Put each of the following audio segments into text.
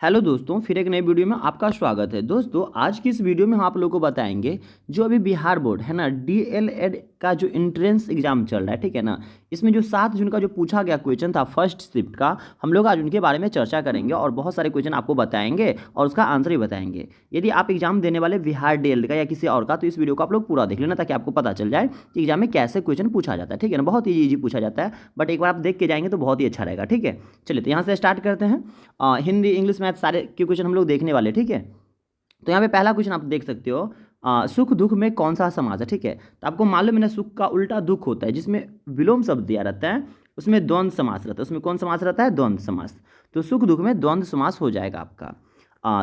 Hello दोस्तों, फिर एक नई वीडियो में आपका स्वागत है। दोस्तों, आज की इस वीडियो में हम आप लोगों को बताएंगे जो अभी बिहार बोर्ड है ना, डीएलएड का जो एंट्रेंस एग्जाम चल रहा है, ठीक है ना। इसमें जो 7 जून का जो पूछा गया क्वेश्चन था फर्स्ट शिफ्ट का, हम लोग आज उनके बारे में चर्चा करेंगे और बहुत सारे क्वेश्चन आपको बताएंगे और उसका आंसर भी बताएंगे। यदि आप एग्जाम देने वाले बिहार डीएलएड का या किसी और का, तो इस वीडियो को आप लोग पूरा देख लेना ताकि आपको पता चल जाए कि एग्जाम में कैसे क्वेश्चन पूछा जाता है, ठीक है ना। बहुत ईजी पूछा जाता है, बट एक बार आप देख के जाएंगे तो बहुत ही अच्छा रहेगा, ठीक है। चलिए, तो यहाँ से स्टार्ट करते हैं। हिंदी, इंग्लिश, मैथ सारे के क्वेश्चन हम लोग देखने वाले, ठीक है। तो यहाँ पे पहला क्वेश्चन आप देख सकते हो, सुख दुख में कौन सा समास है, ठीक है। तो आपको मालूम है ना, सुख का उल्टा दुख होता है, जिसमें विलोम शब्द दिया रहता है, उसमें द्वंद्व समास रहता है। उसमें कौन समास रहता है? द्वंद्व समास। तो सुख दुख में द्वंद्व समास हो जाएगा आपका।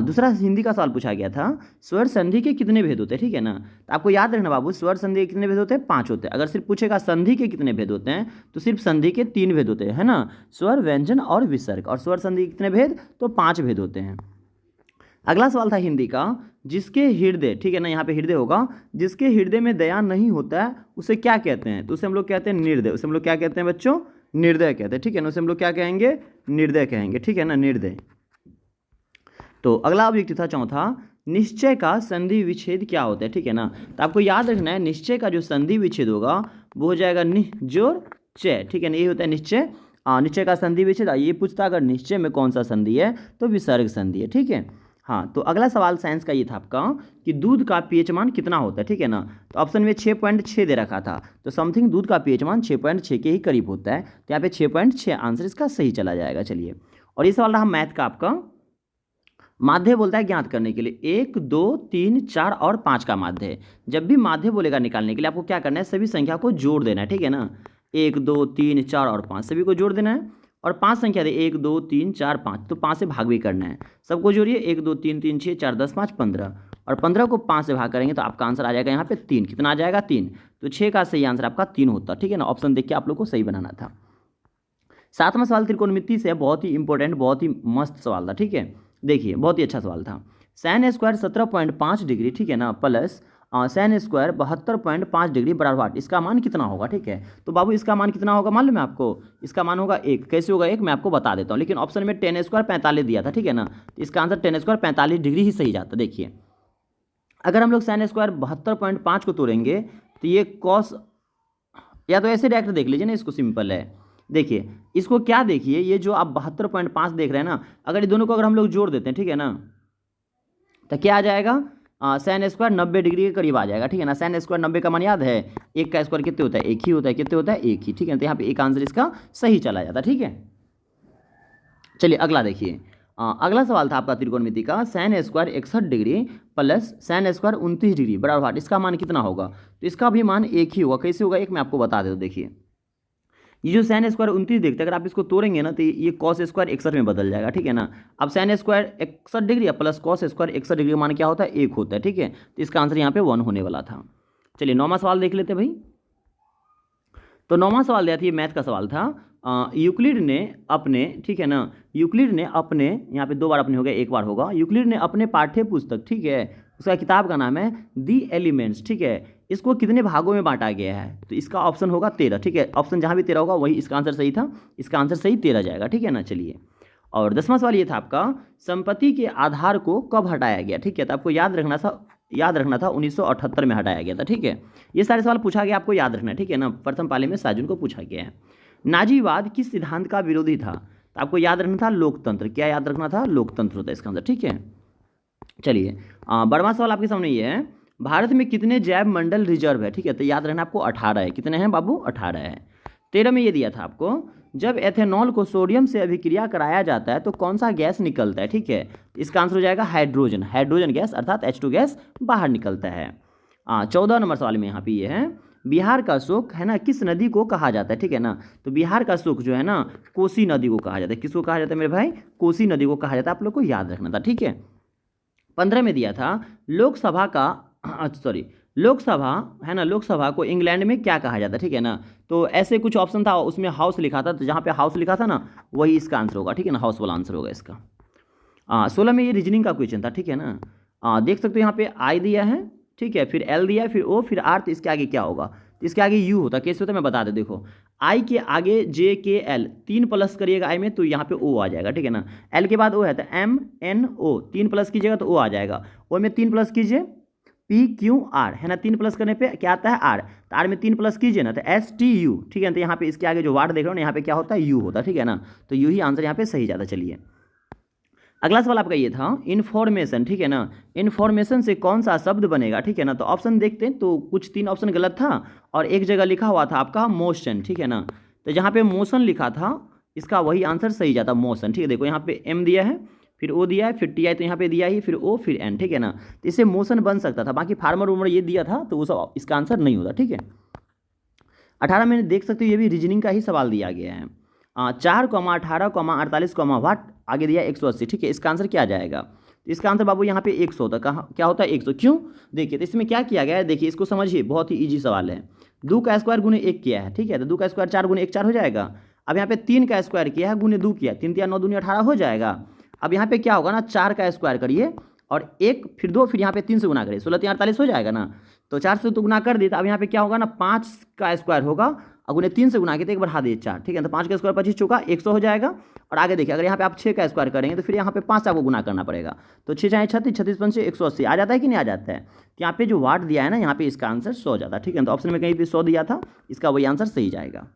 दूसरा हिंदी का सवाल पूछा गया था, स्वर संधि के कितने भेद होते हैं, ठीक है ना। तो आपको याद रखना बाबू, स्वर संधि के कितने भेद होते हैं? 5 होते हैं। अगर सिर्फ पूछेगा संधि के कितने भेद होते हैं, तो सिर्फ संधि के 3 भेद होते हैं, है ना। स्वर, व्यंजन और विसर्ग। और स्वर संधि के कितने भेद? तो 5 भेद होते हैं। अगला सवाल था हिंदी का, जिसके हृदय, ठीक है ना, यहाँ पे हृदय होगा, जिसके हृदय में दया नहीं होता है उसे क्या कहते हैं? तो उसे हम लोग कहते हैं निर्दय। उसे हम लोग क्या कहते हैं बच्चों? निर्दय कहते हैं, ठीक है ना। उसे हम लोग क्या कहेंगे? निर्दय कहेंगे, ठीक है ना, निर्दय। तो अगला ऑब्जेक्टिव था चौथा, निश्चय का संधि विच्छेद क्या होता है, ठीक है ना। तो आपको याद रखना है, निश्चय का जो संधि विच्छेद होगा वो हो जाएगा नि जोर चय, ठीक है ना। ये होता है निश्चय। निश्चय का संधि विच्छेद। ये पूछता अगर निश्चय में कौन सा संधि है, तो विसर्ग संधि है, ठीक है। हाँ, तो अगला सवाल साइंस का ये था आपका कि दूध का पीएच मान कितना होता है, ठीक है ना। तो ऑप्शन में 6.6 दे रखा था, तो समथिंग दूध का पीएच मान 6.6 के ही करीब होता है। तो यहाँ पे 6.6 आंसर इसका सही चला जाएगा। चलिए, और ये सवाल रहा मैथ का आपका। माध्य बोलता है ज्ञात करने के लिए 1, 2, 3, 4 और 5 का माध्य है। जब भी माध्य बोलेगा निकालने के लिए, आपको क्या करना है? सभी संख्या को जोड़ देना है, ठीक है ना। 1, 2, 3, 4 और 5 सभी को जोड़ देना है। और 5 संख्या दे, 1, 2, 3, 4, 5, तो 5 से भाग भी करना है। सबको जोड़िए, 1, 2, 3, 3, 6, 4, 10, 5, 15। और 15 को 5 से भाग करेंगे तो आपका आंसर आ जाएगा यहाँ पे 3। कितना आ जाएगा? 3। तो 6 का सही आंसर आपका 3 होता, ठीक है ना। ऑप्शन देख के आप लोग को सही बनाना था। 7वां सवाल त्रिकोणमिति से, बहुत ही इंपॉर्टेंट, बहुत ही मस्त सवाल था, ठीक है। देखिए, बहुत ही अच्छा सवाल था। साइन स्क्वायर 17.5 डिग्री, ठीक है ना, प्लस साइन स्क्वायर 72.5 डिग्री बराबर वाट, इसका मान कितना होगा, ठीक है। तो बाबू इसका मान कितना होगा मालूम है आपको? इसका मान होगा 1। कैसे होगा 1, मैं आपको बता देता हूँ। लेकिन ऑप्शन में टेन स्क्वायर 45 दिया था, ठीक है ना। तो इसका आंसर टेन स्क्वायर 45 डिग्री ही सही जाता। देखिए, अगर हम लोग साइन स्क्वायर 72.5 को तोड़ेंगे तो ये कॉस, या तो ऐसे डायरेक्ट देख लीजिए ना, इसको सिंपल है। देखिए, इसको क्या देखिए, ये जो आप 72.5 देख रहे हैं ना, अगर ये दोनों को अगर हम लोग जोड़ देते हैं, ठीक है ना, तो क्या आ जाएगा? साइन स्क्वायर 90 डिग्री के करीब आ जाएगा, ठीक है ना। साइन स्क्वायर 90 का मान याद है? 1 का स्क्वायर कितने होता है? 1 ही होता है। कितने होता है? 1 ही, ठीक है। तो यहाँ पे एक आंसर इसका सही चला जाता, ठीक है। चलिए, अगला देखिए। अगला सवाल था आपका त्रिकोणमिति का, sine square 61 degree plus sine square 29 degree बराबर वाट, इसका मान कितना होगा? तो इसका भी मान 1 ही होगा। कैसे होगा 1, मैं आपको बता देता हूँ। देखिए, ये जो साइन स्क्वायर 29 देखते हैं, अगर आप इसको तोड़ेंगे ना, तो ये कॉस स्क्वायर 61 में बदल जाएगा, ठीक है ना। अब sine square 61 degree plus cos square 61 degree का मान क्या होता है? 1 होता है, ठीक है। तो इसका आंसर यहाँ पे 1 होने वाला था। चलिए, 9वां सवाल देख लेते भाई। तो 9वां सवाल दिया था, ये मैथ का सवाल था। यूक्लिड ने अपने, ठीक है ना, यूक्लिड ने अपने, यहाँ पे 2 बार अपने हो गया, 1 बार होगा। यूक्लिड ने अपने पाठ्य पुस्तक, ठीक है, उसका किताब का नाम है दी एलिमेंट्स, ठीक है, इसको कितने भागों में बांटा गया है? तो इसका ऑप्शन होगा 13, ठीक है। ऑप्शन जहाँ भी 13 होगा वही इसका आंसर सही था। इसका आंसर सही 13 जाएगा, ठीक है ना। चलिए, और 10वां सवाल ये था आपका, संपत्ति के आधार को कब हटाया गया, ठीक है। तो आपको याद रखना था 1978 में हटाया गया था, ठीक है। ये सारे सवाल पूछा गया, आपको याद रखना है, ठीक है ना। प्रथम पाली में साजुन को पूछा गया है। नाजीवाद किस सिद्धांत का विरोधी था? तो आपको याद रखना था लोकतंत्र। क्या याद रखना था? लोकतंत्र होता है इसका आंसर, ठीक है। चलिए, 12वां सवाल आपके सामने ये है, भारत में कितने जैव मंडल रिजर्व है, ठीक है। तो याद रखना आपको 18 है। कितने हैं बाबू? 18 है। 13 में ये दिया था आपको, जब एथेनॉल को सोडियम से अभिक्रिया कराया जाता है तो कौन सा गैस निकलता है, ठीक है। इसका आंसर हो जाएगा हाइड्रोजन। हाइड्रोजन गैस अर्थात H2 गैस बाहर निकलता है। 14 नंबर सवाल में यहाँ पे ये है, बिहार का शोक है ना किस नदी को कहा जाता है, ठीक है ना। तो बिहार का शोक जो है ना, कोसी नदी को कहा जाता है। किसको कहा जाता है मेरे भाई? कोसी नदी को कहा जाता है। आप लोग को याद रखना था, ठीक है। 15 में दिया था, लोकसभा का सॉरी, लोकसभा है ना, लोकसभा को इंग्लैंड में क्या कहा जाता है, ठीक है ना। तो ऐसे कुछ ऑप्शन था, उसमें हाउस लिखा था, तो जहाँ पे हाउस लिखा था ना, वही इसका आंसर होगा, ठीक है ना। हाउस वाला आंसर होगा इसका। 16 में ये रीजनिंग का क्वेश्चन था, ठीक है ना। देख सकते हो यहाँ पे आई दिया है, ठीक है, फिर एल दिया है, फिर ओ, फिर आर, तो इसके आगे क्या होगा? तो तो इसके आगे यू होता, कैसे होता मैं बता दे। देखो आई के आगे जे के एल, 3 प्लस करिएगा आई में तो यहाँ पे ओ आ जाएगा, ठीक है ना। एल के बाद ओ है तो एम एन ओ, 3 प्लस कीजिएगा तो ओ आ जाएगा। ओ में 3 प्लस कीजिए पी क्यू आर, है ना, 3 प्लस करने पे क्या आता है आर, तो आर में 3 प्लस कीजिए ना तो एस टी यू, ठीक है। तो यहाँ पे इसके आगे जो वार्ड देख रहे हो ना, यहाँ पे क्या होता है यू होता है, ठीक है ना। तो यू ही आंसर यहाँ पे सही जाता। चलिए अगला सवाल आपका ये था इन्फॉर्मेशन, ठीक है ना। इन्फॉर्मेशन से कौन सा शब्द बनेगा, ठीक है ना। तो ऑप्शन देखते हैं, तो कुछ 3 ऑप्शन गलत था और एक जगह लिखा हुआ था आपका मोशन, ठीक है ना। तो जहाँ पे मोशन लिखा था इसका वही आंसर सही जाता, मोशन, ठीक है। देखो यहाँ पे एम दिया है, फिर ओ दिया है, फिर टी आई तो यहाँ पे दिया ही, फिर ओ, फिर एन, ठीक है ना। तो इससे मोशन बन सकता था, बाकी फार्मर उमर ये दिया था तो वो सब इसका आंसर नहीं होता, ठीक है। 18 में देख सकते हो ये भी रीजनिंग का ही सवाल दिया गया है। 4,18,48, वाट आगे दिया 180, ठीक है। इसका आंसर क्या आ जाएगा, तो इसका आंसर बाबू यहाँ पे 100 होता। कहाँ क्या होता है 100, क्यों देखिए। तो इसमें क्या किया गया है, देखिए इसको समझिए, बहुत ही ईजी सवाल है। 2 का स्क्वायर गुने 1 किया है, ठीक है। तो 2 का स्क्वायर 4 गुने 1 4 हो जाएगा। अब यहाँ पे 3 का स्क्वायर किया है गुने 2 किया, 3 3 9 दूनी 18 हो जाएगा। अब यहाँ पे क्या होगा ना, 4 का स्क्वायर करिए और 1 फिर 2 फिर यहाँ पे 3 से गुना करिए, 16 3 48 हो जाएगा ना। तो 4 से तो गुना कर दिए, तो अब यहाँ पे क्या होगा ना 5 का स्क्वायर होगा और गुने 3 से गुना किया तो एक बढ़ा दिए 4, ठीक है। तो 5 का स्क्वायर 25 चौका 100 हो जाएगा। और आगे देखिए अगर यहाँ पे आप 6 का स्क्वायर करेंगे तो फिर यहाँ पे 5 आपको गुना करना पड़ेगा। तो 6 चाहे 36, 36 5 180 आ जाता है कि नहीं आ जाता है। तो यहाँ पे जो वाट दिया है ना, यहाँ पे इसका आंसर 100 जाता है, ठीक है। तो ऑप्शन में कहीं भी 100 दिया था, इसका वही आंसर सही जाएगा।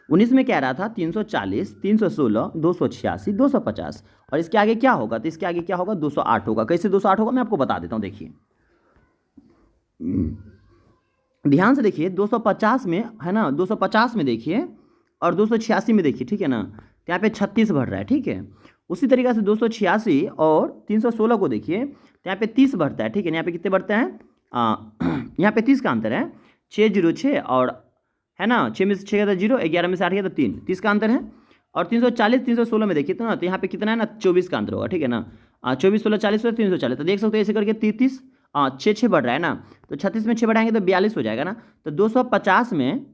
19 में कह रहा था 340, 316, 286, 250 और इसके आगे क्या होगा, तो इसके आगे क्या होगा 208 होगा। कैसे 208 होगा मैं आपको बता देता हूँ, देखिए ध्यान से देखिए। 250 में है ना, 250 में देखिए और 286 में देखिए, ठीक है ना। तो यहाँ पे 36 बढ़ रहा है, ठीक है। उसी तरीके से 286 और 316 को देखिए तो यहाँ पे 30 बढ़ता है, ठीक है। यहाँ पे कितने बढ़ते हैं, यहाँ पे 30 का अंतर है, 606 और है ना 6 में से 6 गया तो 0, 11 में से 8 गया तो 3, 30 का अंतर है। और 340 316 में देखिए तो ना, तो यहाँ पे कितना है ना 24 का अंतर होगा, ठीक है ना। 24 16 40 और 340, तो देख सकते हो ऐसे करके 33 6 6 बढ़ रहा है ना। तो 36 में 6 बढ़ाएंगे तो 42 हो जाएगा ना। तो 250 में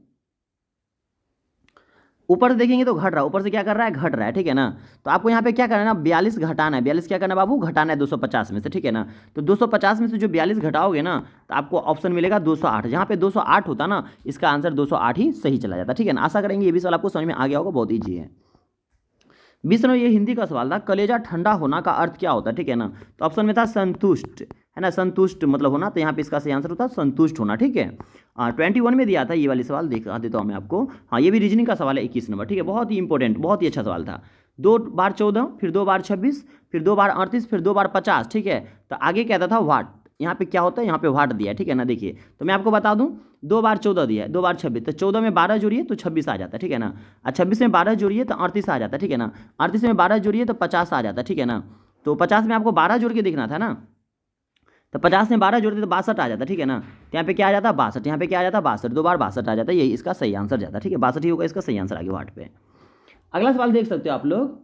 ऊपर से देखेंगे तो घट रहा है, ऊपर से क्या कर रहा है घट रहा है, ठीक है ना। तो आपको यहाँ पे क्या करना है ना 42 घटाना है, 42 क्या करना है बाबू घटाना है 250 में से, ठीक है ना। तो 250 में से जो 42 घटाओगे ना तो आपको ऑप्शन मिलेगा 208। जहाँ पे 208 होता ना इसका आंसर 208 ही सही चला जाता, ठीक है ना। आशा करेंगे ये भी सवाल आपको समझ में आ गया होगा, बहुत ईजी है। 20 नंबर ये हिंदी का सवाल था, कलेजा ठंडा होना का अर्थ क्या होता है, ठीक है ना। तो ऑप्शन में था संतुष्ट, है ना, संतुष्ट मतलब होना, तो यहाँ पे इसका सही आंसर होता है संतुष्ट होना, ठीक है। 21 में दिया था ये वाली सवाल, दिखा देता हूँ मैं आपको। हाँ ये भी रीजनिंग का सवाल है 21 नंबर, ठीक है। बहुत ही इंपॉर्टेंट, बहुत ही अच्छा सवाल था। 2 बार 14, फिर 2 बार 26, फिर 2 बार 38, फिर 2 बार 50, ठीक है। तो आगे कहता था वाट, यहाँ पे क्या होता है, यहाँ पे वाट दिया है, ठीक है ना। देखिए तो मैं आपको बता दूं 2 बार 14 दिया है, 2 बार 26, तो 14 में 12 जोड़िए तो 26 आ जाता है, ठीक है ना। और 26 में 12 जोड़िए तो 38 आ जाता है, ठीक है ना। 38 में 12 जोड़िए तो 50 आ जाता है, ठीक है ना। तो 50 में आपको 12 जोड़ के देखना था ना, तो 50 में 12 जोड़ते तो 62 आ जाता, ठीक है ना। तो यहाँ पे क्या आ जाता 62, यहाँ पे क्या आ जाता 62, 2 बार 62 आ जाता है, यही इसका सही आंसर जाता है, ठीक है। 62 ही होगा इसका सही आंसर आगे वाट पे। अगला सवाल देख सकते हो आप लोग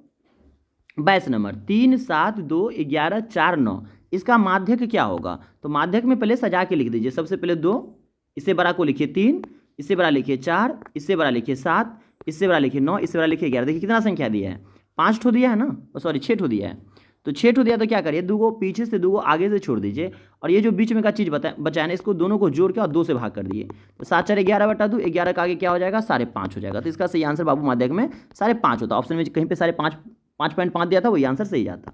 22 नंबर, 3 7 2 11 4 9, इसका माध्यक क्या होगा। तो माध्यक में पहले सजा के लिख दीजिए। सबसे पहले 2, इससे बड़ा को लिखिए 3, इससे बड़ा लिखिए 4, इससे बड़ा लिखिए 7, इससे बड़ा लिखिए 9, इससे बड़ा लिखिए 11। देखिए कितना संख्या दिया है, 5 ठो दिया है ना, सॉरी 6 ठो दिया है। तो 6 ठो दिया तो क्या करिए 2 को पीछे से 2 को आगे से छोड़ दीजिए और ये जो बीच में का चीज़ बचा है ना इसको दोनों को जोड़ के और 2 से भाग कर दिए। तो 7 4 11 बटा 2, 11 का आगे क्या हो जाएगा 5.5 हो जाएगा। तो इसका सही आंसर बाबू माध्यक में 5.5 होता है। ऑप्शन में कहीं पे 5.5 5.5 दिया था वही आंसर सही जाता।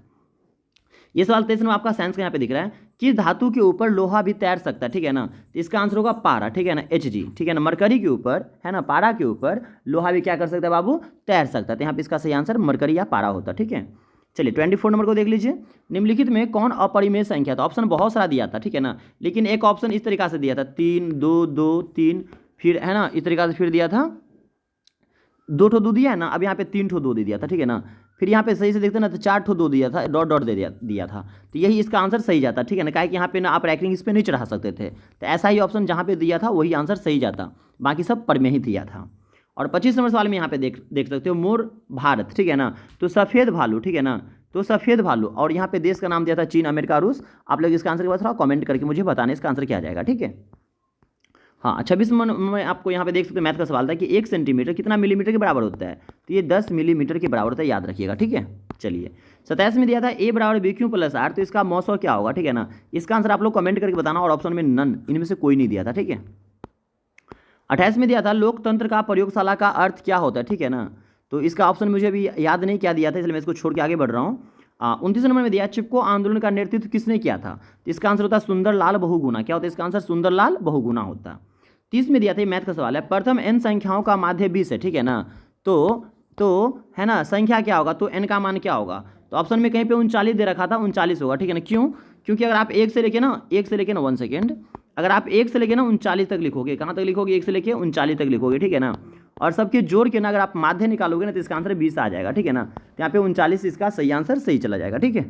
ये सवाल 23 में आपका साइंस का यहाँ पे दिख रहा है, किस धातु के ऊपर लोहा भी तैर सकता है, ठीक है ना। तो इसका आंसर होगा पारा, ठीक है ना, Hg, ठीक है ना। मरकरी के ऊपर है ना, पारा के ऊपर लोहा भी क्या कर सकता है बाबू तैर सकता है। तो यहाँ पे इसका सही आंसर मरकरी या पारा होता है, ठीक है। चलिए 24 नंबर को देख लीजिए, निम्नलिखित में कौन अपरिमेय संख्या था। ऑप्शन बहुत सारा दिया था, ठीक है ना, लेकिन एक ऑप्शन इस तरीका से दिया था 3 2 2 3, फिर है ना इस तरीका से फिर दिया था 2 ठो 2 दिया है ना, अब यहाँ पे 3 ठो 2 दे दिया था, ठीक है ना। फिर यहाँ पे सही से देखते ना तो 4 ठो 2 दिया था, डॉट डॉट दे दिया था। तो यही इसका आंसर सही जाता, ठीक है ना। काहे कि यहाँ पे ना आप रैंकिंग इस पर नहीं चढ़ा सकते थे, तो ऐसा ही ऑप्शन जहाँ पे दिया था वही आंसर सही जाता, बाकी सब पर में ही दिया था। और 25 नंबर सवाल में यहाँ पे देख सकते हो मोर भारत, ठीक है ना। तो सफ़ेद भालू, ठीक है ना, तो सफ़ेद भालू और यहाँ पे देश का नाम दिया था चीन अमेरिका रूस। आप लोग इसका आंसर के बाद थोड़ा कमेंट करके मुझे बताने इसका आंसर क्या आ जाएगा, ठीक है। हाँ 26 में आपको यहाँ पे देख सकते हो मैथ का सवाल था कि 1 सेंटीमीटर कितना मिलीमीटर के बराबर होता है। तो ये 10 मिलीमीटर के बराबर होता है, याद रखिएगा, ठीक है। चलिए 27 में दिया था a बराबर बी क्यू प्लस आर, तो इसका मौसम क्या होगा, ठीक है ना। इसका आंसर आप लोग कमेंट करके बताना और ऑप्शन में नन, इनमें से कोई नहीं दिया था, ठीक है। 28 में दिया था लोकतंत्र का प्रयोगशाला का अर्थ क्या होता है, ठीक है ना। तो इसका ऑप्शन मुझे अभी याद नहीं क्या दिया था, इसलिए मैं इसको छोड़ के आगे बढ़ रहा हूँ। 29 नंबर में दिया चिपको आंदोलन का नेतृत्व किसने किया था, तो इसका आंसर होता है सुंदरलाल बहुगुणा। क्या होता है इसका आंसर, सुंदरलाल बहुगुणा होता है। 30 में दिया था, मैथ का सवाल है, प्रथम n संख्याओं का माध्य 20 है, ठीक है ना। तो है ना, संख्या क्या होगा, तो n का मान क्या होगा, तो ऑप्शन में कहीं पे 39 दे रखा था, 39 होगा, ठीक है ना। क्यों, क्योंकि अगर आप एक से लेके ना 1 सेकेंड, अगर आप 1 से लेके ना 39 तक लिखोगे, कहाँ तक लिखोगे, 1 से लेके 39 तक लिखोगे, ठीक है ना। और सबके जोड़ के ना अगर आप माध्य निकालोगे ना तो इसका आंसर 20 आ जाएगा, ठीक है ना। तो यहाँ पे 39 इसका सही आंसर सही चला जाएगा, ठीक है।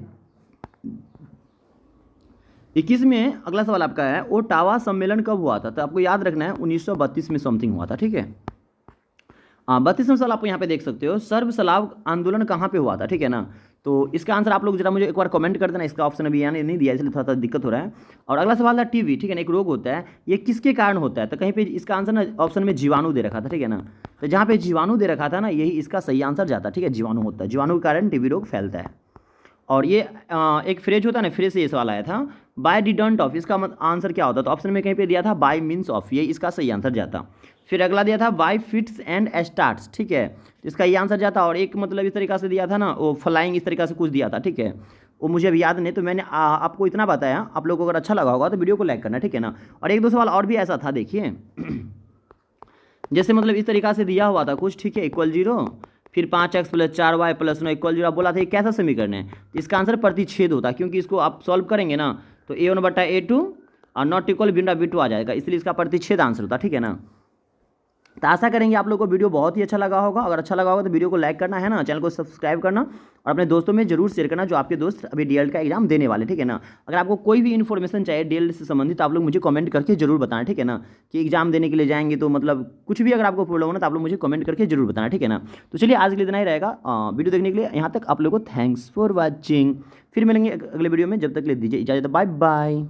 21 में अगला सवाल आपका है, ओटावा सम्मेलन कब हुआ था, तो आपको याद रखना है 1932 में समथिंग हुआ था, ठीक है। 32वां सवाल आपको यहाँ पे देख सकते हो, सर्व सलाव आंदोलन कहाँ पे हुआ था, ठीक है ना। तो इसका आंसर आप लोग जरा मुझे एक बार कमेंट कर देना, इसका ऑप्शन अभी यहाँ नहीं दिया इसलिए थोड़ा सा दिक्कत हो रहा है। और अगला सवाल था टीबी, ठीक है ना, एक रोग होता है, ये किसके कारण होता है, तो कहीं पे इसका आंसर ना ऑप्शन में जीवाणु दे रखा था, ठीक है ना। तो जहाँ पे जीवाणु दे रखा था ना, यही इसका सही आंसर जाता है, ठीक है, जीवाणु होता है, जीवाणु के कारण टीबी रोग फैलता है। और ये एक फ्रेज होता है ना, फ्रेज से ये सवाल आया था, बाय डिडंट ऑफ, इसका आंसर क्या होता है, तो ऑप्शन में कहीं पे दिया था बाय मीन्स ऑफ, ये इसका सही आंसर जाता। फिर अगला दिया था बाय फिट्स एंड स्टार्ट्स, ठीक है, तो इसका ये आंसर जाता। और एक मतलब इस तरीका से दिया था ना, वो फ्लाइंग इस तरीका से कुछ दिया था, ठीक है, वो मुझे अभी याद नहीं, तो मैंने आपको इतना बताया। आप लोगों को अगर अच्छा लगा होगा तो वीडियो को लाइक करना, ठीक है ना। और एक दो सवाल और भी ऐसा था, देखिए जैसे मतलब इस तरीका से दिया हुआ था कुछ, ठीक है, इक्वल 0, फिर 5x + 4y + 9 = 0, बोला था ये कैसा समीकरण है, तो इसका आंसर प्रतिच्छेद होता है, क्योंकि इसको आप सॉल्व करेंगे ना तो a1/a2 और नॉट इक्वल b/b2 आ जाएगा, इसलिए इसका प्रतिच्छेद आंसर होता है, ठीक है ना। तो आशा करेंगे आप लोगों को वीडियो बहुत ही अच्छा लगा होगा। अगर अच्छा लगा होगा तो वीडियो को लाइक करना है ना, चैनल को सब्सक्राइब करना और अपने दोस्तों में जरूर शेयर करना जो आपके दोस्त अभी डीएलएड का एग्जाम देने वाले, ठीक है ना। अगर आपको कोई भी इन्फॉर्मेशन चाहिए डीएलएड से संबंधित, आप लोग मुझे कमेंट करके जरूर बताना, ठीक है ना, कि एग्जाम देने के लिए जाएंगे तो मतलब कुछ भी अगर आपको प्रॉब्लम हो ना तो आप लोग मुझे कमेंट करके जरूर बताना, ठीक है ना। तो चलिए आज के लिए इतना ही रहेगा, वीडियो देखने के लिए यहाँ तक आप लोग को थैंक्स फॉर वॉचिंग। फिर मिलेंगे अगले वीडियो में, जब तक ले दीजिए इजाजत, बाय बाय।